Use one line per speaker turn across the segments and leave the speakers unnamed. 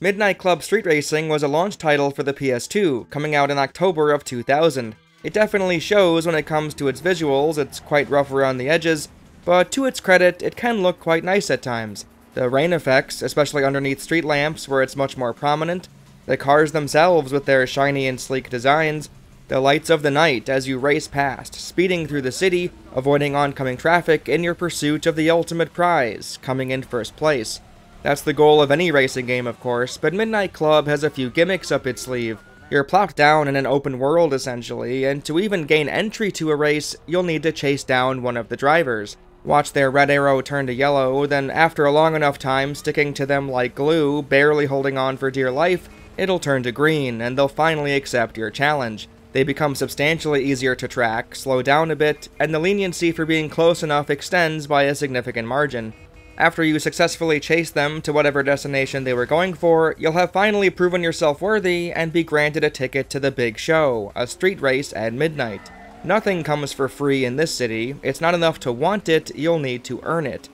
Midnight Club Street Racing was a launch title for the PS2, coming out in October of 2000. It definitely shows when it comes to its visuals. It's quite rough around the edges, but to its credit, it can look quite nice at times. The rain effects, especially underneath street lamps where it's much more prominent, the cars themselves with their shiny and sleek designs, the lights of the night as you race past, speeding through the city, avoiding oncoming traffic in your pursuit of the ultimate prize, coming in first place. That's the goal of any racing game, of course, but Midnight Club has a few gimmicks up its sleeve. You're plopped down in an open world, essentially, and to even gain entry to a race, you'll need to chase down one of the drivers. Watch their red arrow turn to yellow, then after a long enough time sticking to them like glue, barely holding on for dear life, it'll turn to green, and they'll finally accept your challenge. They become substantially easier to track, slow down a bit, and the leniency for being close enough extends by a significant margin. After you successfully chase them to whatever destination they were going for, you'll have finally proven yourself worthy and be granted a ticket to the big show, a street race at midnight. Nothing comes for free in this city. It's not enough to want it, you'll need to earn it.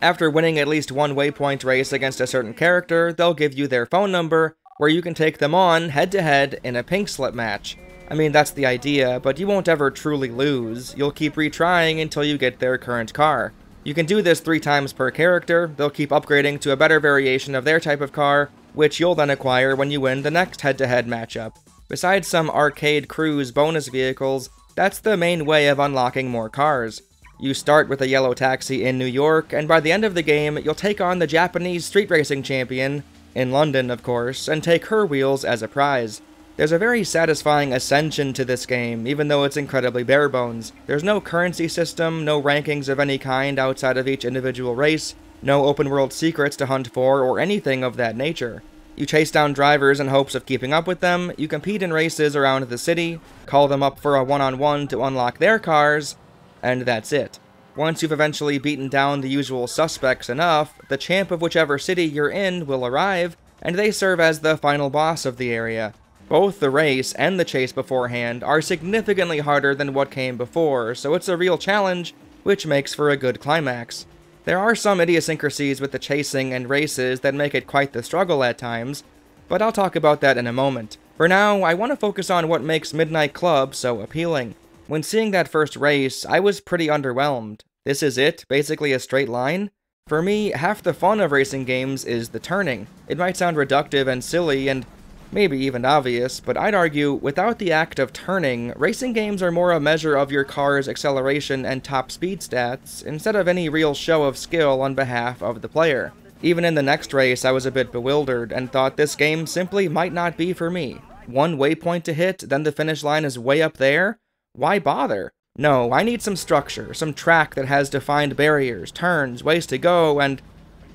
After winning at least one waypoint race against a certain character, they'll give you their phone number, where you can take them on head-to-head in a pink slip match. I mean, that's the idea, but you won't ever truly lose. You'll keep retrying until you get their current car. You can do this 3 times per character. They'll keep upgrading to a better variation of their type of car, which you'll then acquire when you win the next head-to-head matchup. Besides some arcade cruise bonus vehicles, that's the main way of unlocking more cars. You start with a yellow taxi in New York, and by the end of the game, you'll take on the Japanese street racing champion, in London of course, and take her wheels as a prize. There's a very satisfying ascension to this game, even though it's incredibly bare bones. There's no currency system, no rankings of any kind outside of each individual race, no open world secrets to hunt for, or anything of that nature. You chase down drivers in hopes of keeping up with them, you compete in races around the city, call them up for a one-on-one to unlock their cars, and that's it. Once you've eventually beaten down the usual suspects enough, the champ of whichever city you're in will arrive, and they serve as the final boss of the area. Both the race and the chase beforehand are significantly harder than what came before, so it's a real challenge, which makes for a good climax. There are some idiosyncrasies with the chasing and races that make it quite the struggle at times, but I'll talk about that in a moment. For now, I want to focus on what makes Midnight Club so appealing. When seeing that first race, I was pretty underwhelmed. This is it? Basically a straight line? For me, half the fun of racing games is the turning. It might sound reductive and silly and maybe even obvious, but I'd argue without the act of turning, racing games are more a measure of your car's acceleration and top speed stats, instead of any real show of skill on behalf of the player. Even in the next race, I was a bit bewildered and thought this game simply might not be for me. One waypoint to hit, then the finish line is way up there? Why bother? No, I need some structure, some track that has defined barriers, turns, ways to go, and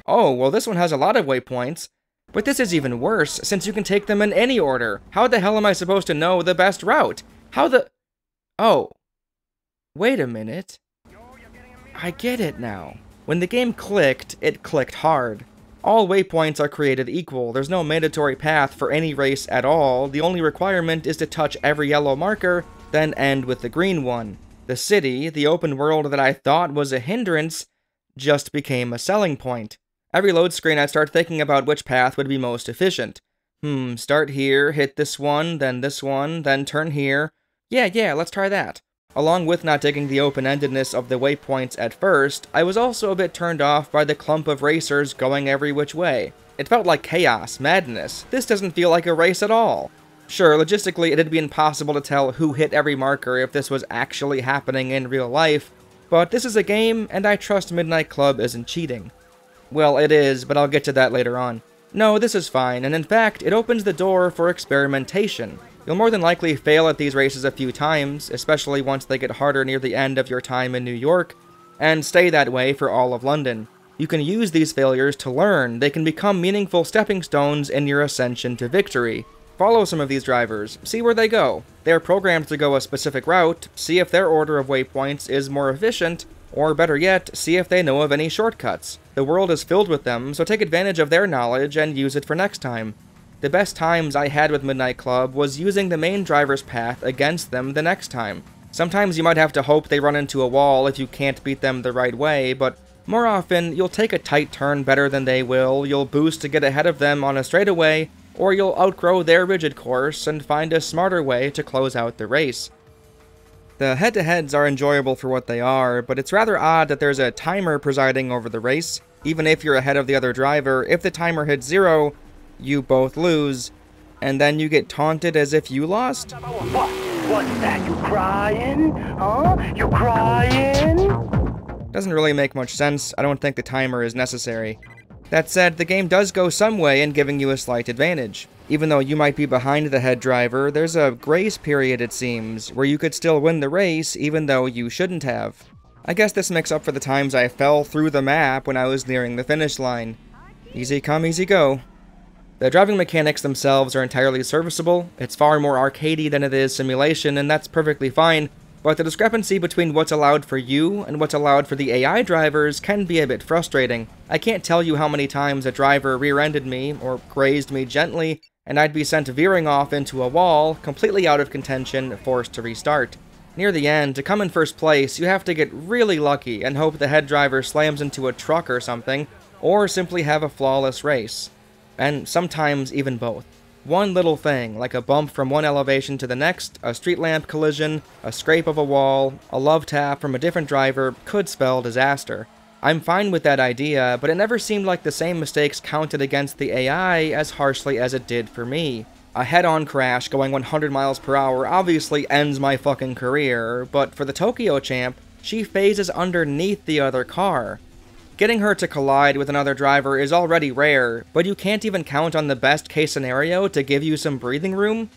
oh, well this one has a lot of waypoints. But this is even worse, since you can take them in any order. How the hell am I supposed to know the best route? Oh. Wait a minute. I get it now. When the game clicked, it clicked hard. All waypoints are created equal. There's no mandatory path for any race at all. The only requirement is to touch every yellow marker, then end with the green one. The city, the open world that I thought was a hindrance, just became a selling point. Every load screen I'd start thinking about which path would be most efficient. Start here, hit this one, then turn here. Yeah, let's try that. Along with not digging the open-endedness of the waypoints at first, I was also a bit turned off by the clump of racers going every which way. It felt like chaos, madness. This doesn't feel like a race at all. Sure, logistically it'd be impossible to tell who hit every marker if this was actually happening in real life, but this is a game, and I trust Midnight Club isn't cheating. Well, it is, but I'll get to that later on. No, this is fine, and in fact, it opens the door for experimentation. You'll more than likely fail at these races a few times, especially once they get harder near the end of your time in New York, and stay that way for all of London. You can use these failures to learn. They can become meaningful stepping stones in your ascension to victory. Follow some of these drivers, see where they go. They're programmed to go a specific route, see if their order of waypoints is more efficient, or better yet, see if they know of any shortcuts. The world is filled with them, so take advantage of their knowledge and use it for next time. The best times I had with Midnight Club was using the main driver's path against them the next time. Sometimes you might have to hope they run into a wall if you can't beat them the right way, but More often, you'll take a tight turn better than they will, you'll boost to get ahead of them on a straightaway, or you'll outgrow their rigid course and find a smarter way to close out the race. The head-to-heads are enjoyable for what they are, but it's rather odd that there's a timer presiding over the race. Even if you're ahead of the other driver, if the timer hits 0, you both lose, and then you get taunted as if you lost?
What's that? You crying? Huh? You crying?
Doesn't really make much sense. I don't think the timer is necessary. That said, the game does go some way in giving you a slight advantage. Even though you might be behind the head driver, there's a grace period, it seems, where you could still win the race even though you shouldn't have. I guess this makes up for the times I fell through the map when I was nearing the finish line. Easy come, easy go. The driving mechanics themselves are entirely serviceable. It's far more arcadey than it is simulation, and that's perfectly fine. But the discrepancy between what's allowed for you and what's allowed for the AI drivers can be a bit frustrating. I can't tell you how many times a driver rear-ended me, or grazed me gently, and I'd be sent veering off into a wall, completely out of contention, forced to restart. Near the end, to come in first place, you have to get really lucky and hope the head driver slams into a truck or something, or simply have a flawless race. And sometimes even both. One little thing, like a bump from one elevation to the next, a street lamp collision, a scrape of a wall, a love tap from a different driver, could spell disaster. I'm fine with that idea, but it never seemed like the same mistakes counted against the AI as harshly as it did for me. A head-on crash going 100 miles per hour obviously ends my fucking career, but for the Tokyo champ, she phases underneath the other car. Getting her to collide with another driver is already rare, but you can't even count on the best case scenario to give you some breathing room?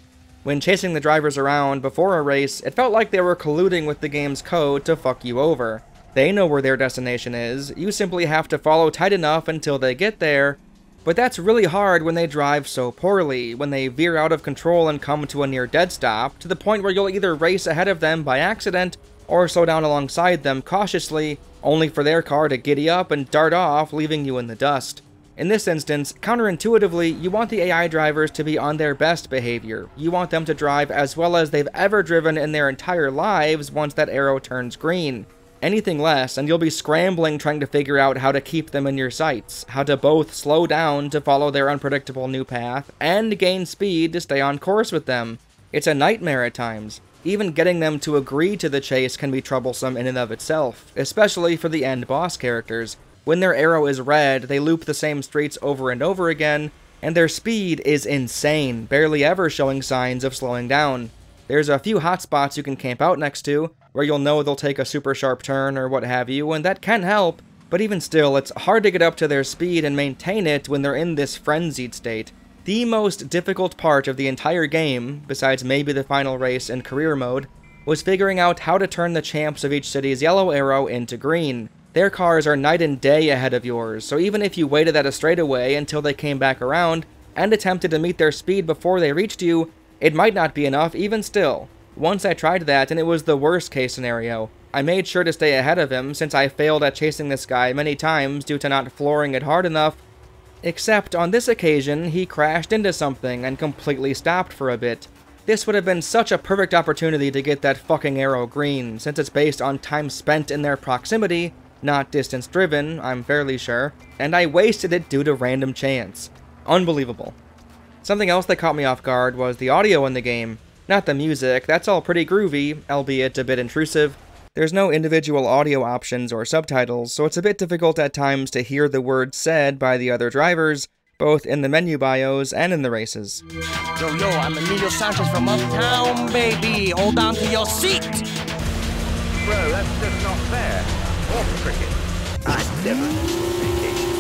When chasing the drivers around before a race, it felt like they were colluding with the game's code to fuck you over. They know where their destination is, you simply have to follow tight enough until they get there, but that's really hard when they drive so poorly, when they veer out of control and come to a near dead stop, to the point where you'll either race ahead of them by accident, or slow down alongside them cautiously, only for their car to giddy up and dart off, leaving you in the dust. In this instance, counterintuitively, you want the AI drivers to be on their best behavior. You want them to drive as well as they've ever driven in their entire lives once that arrow turns green. Anything less, and you'll be scrambling trying to figure out how to keep them in your sights, how to both slow down to follow their unpredictable new path, and gain speed to stay on course with them. It's a nightmare at times. Even getting them to agree to the chase can be troublesome in and of itself, especially for the end boss characters. When their arrow is red, they loop the same streets over and over again, and their speed is insane, barely ever showing signs of slowing down. There's a few hotspots you can camp out next to, where you'll know they'll take a super sharp turn or what have you, and that can help, but even still, it's hard to get up to their speed and maintain it when they're in this frenzied state. The most difficult part of the entire game, besides maybe the final race and career mode, was figuring out how to turn the champs of each city's yellow arrow into green. Their cars are night and day ahead of yours, so even if you waited at a straightaway until they came back around, and attempted to meet their speed before they reached you, it might not be enough even still. Once I tried that, and it was the worst case scenario. I made sure to stay ahead of him, since I failed at chasing this guy many times due to not flooring it hard enough. Except on this occasion, he crashed into something and completely stopped for a bit. This would have been such a perfect opportunity to get that fucking arrow green, since it's based on time spent in their proximity, not distance driven, I'm fairly sure, and I wasted it due to random chance. Unbelievable. Something else that caught me off guard was the audio in the game. Not the music, that's all pretty groovy, albeit a bit intrusive. There's no individual audio options or subtitles, so it's a bit difficult at times to hear the words said by the other drivers, both in the menu bios and in the races.
Yo, I'm Emilio Sanchez from Uptown, baby. Hold on to your seat.
Bro, that's just not fair. Off cricket. I never vacation.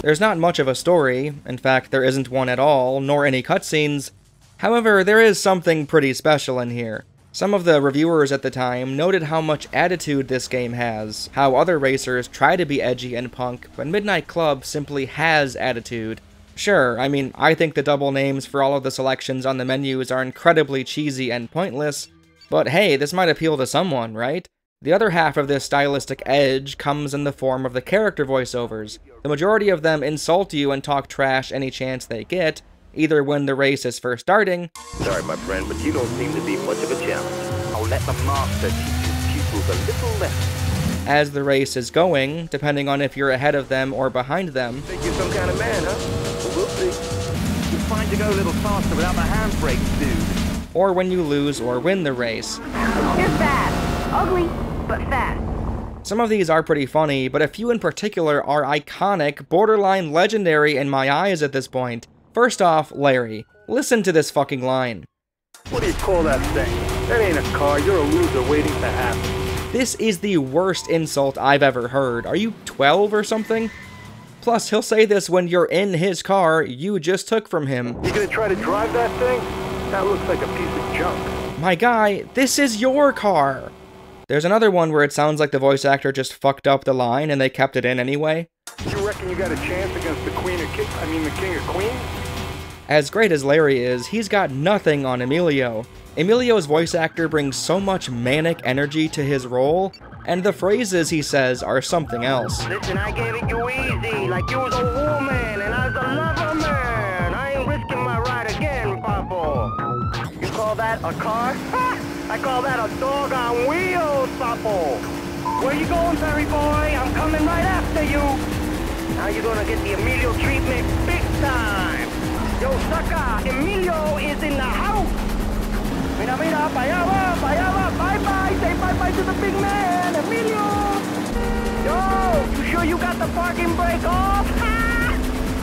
There's not much of a story, in fact there isn't one at all, nor any cutscenes. However, there is something pretty special in here. Some of the reviewers at the time noted how much attitude this game has, how other racers try to be edgy and punk, but Midnight Club simply has attitude. Sure, I mean, I think the double names for all of the selections on the menus are incredibly cheesy and pointless, but hey, this might appeal to someone, right? The other half of this stylistic edge comes in the form of the character voiceovers. The majority of them insult you and talk trash any chance they get, either when the race is first starting.
Sorry, my friend, but you don't seem to be much of a challenge. I'll let the master teach his pupils a little lesson.
as the race is going, depending on if you're ahead of them or behind them.
Think you're some kind of man, huh? Well, we'll see. You're fine to go a little faster without the handbrake, dude.
Or when you lose or win the race.
You're fast. Ugly, but fast.
Some of these are pretty funny, but a few in particular are iconic, borderline legendary in my eyes at this point. First off, Larry. Listen to this fucking line.
What do you call that thing? That ain't a car, you're a loser waiting to happen.
This is the worst insult I've ever heard. Are you 12 or something? Plus, he'll say this when you're in his car you just took from him.
You gonna try to drive that thing? That looks like a piece of junk.
My guy, this is your car! There's another one where it sounds like the voice actor just fucked up the line and they kept it in anyway.
You reckon you got a chance against the King of Queens?
As great as Larry is, he's got nothing on Emilio. Emilio's voice actor brings so much manic energy to his role, and the phrases he says are something else.
Listen, I gave it you easy, like you was a woman, and I was a lover man. I ain't risking my ride again, Papo. You call that a car? Ha! I call that a dog on wheels, Papo. Where you going, Perry boy? I'm coming right after you. Now you're gonna get the Emilio treatment big time. Yo, sucker, Emilio is in the house. Mira, mira, pa' allá va, bye-bye. Say bye-bye to the big man, Emilio. Yo, you sure you got the parking brake off?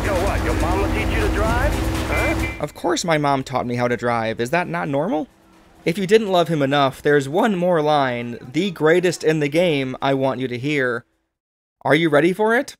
Yo, what, your mama teach you to drive? Huh?
Of course my mom taught me how to drive. Is that not normal? If you didn't love him enough, there's one more line, the greatest in the game, I want you to hear. Are you ready for it?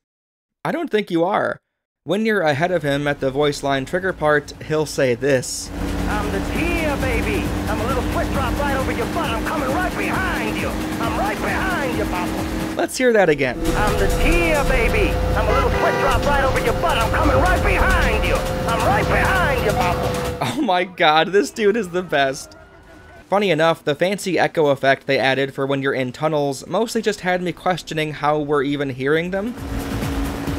I don't think you are. When you're ahead of him at the voice line trigger part, he'll say this.
I'm the tear, baby. I'm a little foot drop right over your butt. I'm coming right behind you. I'm right behind you, Papa.
Let's hear that again.
I'm the tear, baby. I'm a little foot drop right over your butt. I'm coming right behind you. I'm right behind you, Papa.
Oh my god, this dude is the best. Funny enough, the fancy echo effect they added for when you're in tunnels mostly just had me questioning how we're even hearing them.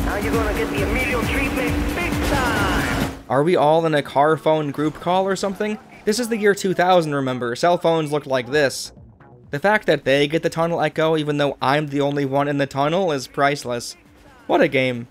Now you're gonna get the Emilio treatment big time.
Are we all in a car phone group call or something? This is the year 2000, remember. Cell phones looked like this. The fact that they get the tunnel echo even though I'm the only one in the tunnel is priceless. What a game.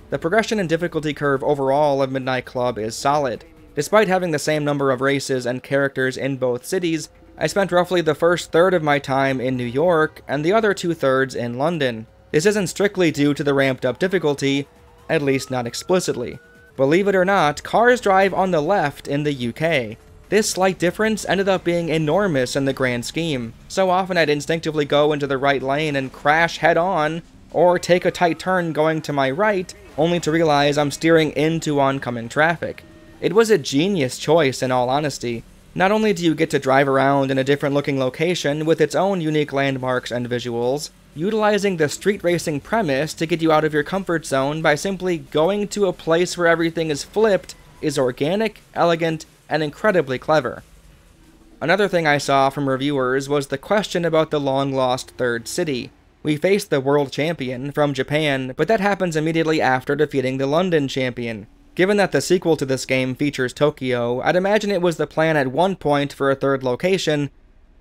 The progression and difficulty curve overall of Midnight Club is solid. Despite having the same number of races and characters in both cities, I spent roughly the first third of my time in New York and the other 2/3 in London. This isn't strictly due to the ramped up difficulty, at least not explicitly. Believe it or not, cars drive on the left in the UK. This slight difference ended up being enormous in the grand scheme. So often I'd instinctively go into the right lane and crash head on, or take a tight turn going to my right, only to realize I'm steering into oncoming traffic. It was a genius choice in all honesty. Not only do you get to drive around in a different looking location with its own unique landmarks and visuals, utilizing the street racing premise to get you out of your comfort zone by simply going to a place where everything is flipped is organic, elegant, and incredibly clever. Another thing I saw from reviewers was the question about the long-lost third city. We faced the world champion from Japan, but that happens immediately after defeating the London champion. Given that the sequel to this game features Tokyo, I'd imagine it was the plan at one point for a third location,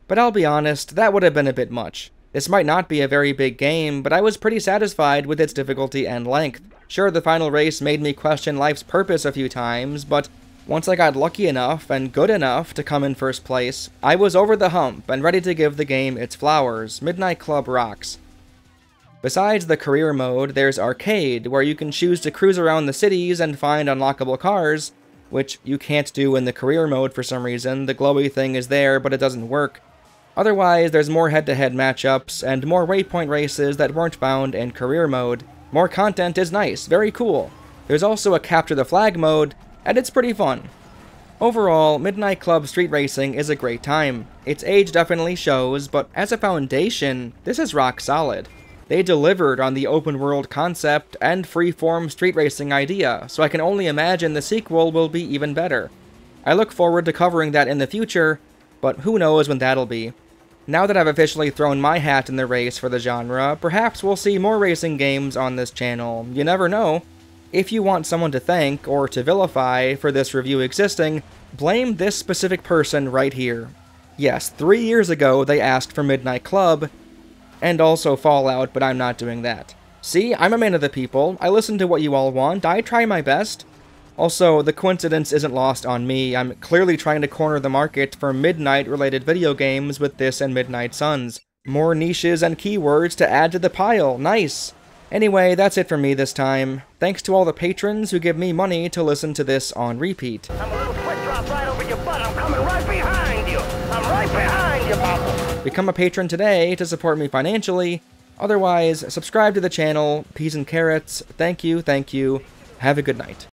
but I'll be honest, that would have been a bit much. This might not be a very big game, but I was pretty satisfied with its difficulty and length. Sure, the final race made me question life's purpose a few times, but once I got lucky enough and good enough to come in first place, I was over the hump and ready to give the game its flowers. Midnight Club rocks. Besides the career mode, there's Arcade, where you can choose to cruise around the cities and find unlockable cars, which you can't do in the career mode for some reason. The glowy thing is there, but it doesn't work. Otherwise, there's more head-to-head matchups and more waypoint races that weren't found in career mode. More content is nice, very cool. There's also a capture the flag mode, and it's pretty fun. Overall, Midnight Club Street Racing is a great time. Its age definitely shows, but as a foundation, this is rock solid. They delivered on the open world concept and freeform street racing idea, so I can only imagine the sequel will be even better. I look forward to covering that in the future, but who knows when that'll be. Now that I've officially thrown my hat in the race for the genre, perhaps we'll see more racing games on this channel. You never know. If you want someone to thank or to vilify for this review existing, blame this specific person right here. Yes, 3 years ago they asked for Midnight Club, And also Fallout, but I'm not doing that. See, I'm a man of the people, I listen to what you all want, I try my best. Also, the coincidence isn't lost on me, I'm clearly trying to corner the market for Midnight-related video games with this and Midnight Suns. More niches and keywords to add to the pile, nice! Anyway, that's it for me this time. Thanks to all the patrons who give me money to listen to this on repeat.
I'm a little sweat drop right over your butt. I'm coming right behind you. I'm right behind you, Papa.
Become a patron today to support me financially. Otherwise, subscribe to the channel. Peas and carrots. Thank you, thank you. Have a good night.